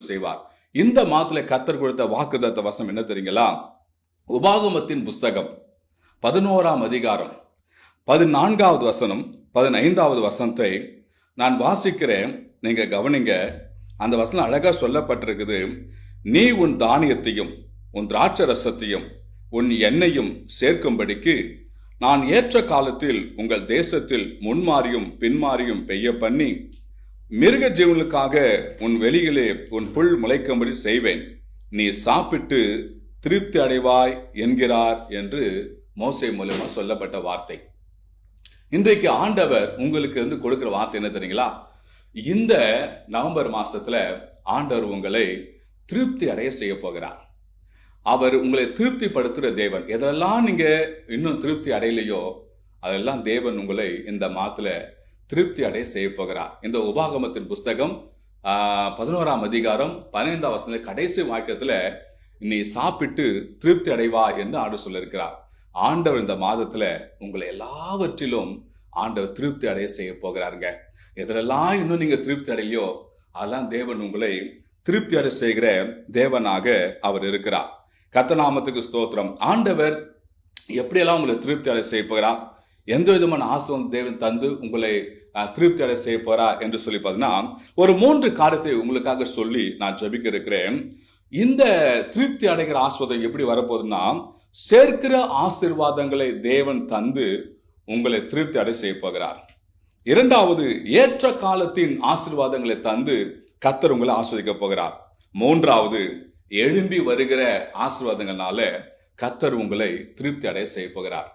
செய்வார். இந்த மாதத்துல கர்த்தர் கொடுத்த வாக்குத்தத்த வசனம் என்ன தெரியுங்களா? உபாகமத்தின் புஸ்தகம் 11ஆம் அதிகாரம் 14வது வசனம் 15வது வசனத்தை நான் வாசிக்கிறேன், நீங்க கவனிங்க. அந்த வசனம் அழகா சொல்லப்பட்டிருக்குது. நீ உன் தானியத்தையும் உன் திராட்சை ரசத்தையும் உன் எண்ணெயும் சேர்க்கும்படிக்கு நான் ஏற்ற காலத்தில் உங்கள் தேசத்தில் முன்மாறியும் பின்மாறியும் பெய்ய பண்ணி மிருக ஜீவனுக்காக உன் வெளியிலே உன் புல் முளைக்கும்படி செய்வேன். நீ சாப்பிட்டு திருப்தி அடைவாய் என்கிறார் என்று மோசே மூலமா சொல்லப்பட்ட வார்த்தை. இன்றைக்கு ஆண்டவர் உங்களுக்கு கொடுக்கிற வார்த்தை என்ன தெரியுங்களா? இந்த நவம்பர் மாசத்துல ஆண்டவர் உங்களை திருப்தி அடைய செய்ய போகிறார். அவர் உங்களை திருப்திப்படுத்துகிற தேவன். எதெல்லாம் நீங்க இன்னும் திருப்தி அடையலையோ அதெல்லாம் தேவன் உங்களை இந்த மாதத்துல திருப்தி அடைய செய்ய போகிறார். இந்த உபாகமத்தின் புஸ்தகம் 11ஆம் அதிகாரம் 15வது வசனத்துல கடைசி வாக்கியத்துல நீ சாப்பிட்டு திருப்தி அடைவா என்று ஆண்டு சொல்லியிருக்கிறார். ஆண்டவர் இந்த மாதத்துல உங்களை எல்லாவற்றிலும் ஆண்டவர் திருப்தி அடைய செய்ய போகிறாருங்க. எதிலெல்லாம் இன்னும் நீங்க திருப்தி அடையோ அதெல்லாம் தேவன் உங்களை திருப்தி அடைய செய்கிற தேவனாக அவர் இருக்கிறார். கர்த்தர் நாமத்துக்கு ஸ்தோத்திரம். ஆண்டவர் எப்படியெல்லாம் உங்களை திருப்தி அடைய செய்ய போகிறார், எந்த விதமான ஆசீர்வாதம் தேவன் தந்து உங்களை திருப்தி அடைய செய்ய போறா என்று சொல்லி பார்த்தீங்கன்னா, ஒரு 3 காரியத்தை உங்களுக்காக சொல்லி நான் ஜெபிக்க இருக்கிறேன். இந்த திருப்தி அடைகிற ஆசீர்வாதம் எப்படி வரப்போகுதுன்னா, சேர்க்கிற ஆசீர்வாதங்களை தேவன் தந்து உங்களை திருப்தி அடைய செய்ய போகிறார். 2வது, ஏற்ற காலத்தின் ஆசீர்வாதங்களை தந்து கர்த்தர் உங்களை ஆஸ்வதிக்க போகிறார். 3வது, எழும்பி வருகிற ஆசீர்வாதங்களால கர்த்தர் உங்களை திருப்தி அடைய செய்ய போகிறார்.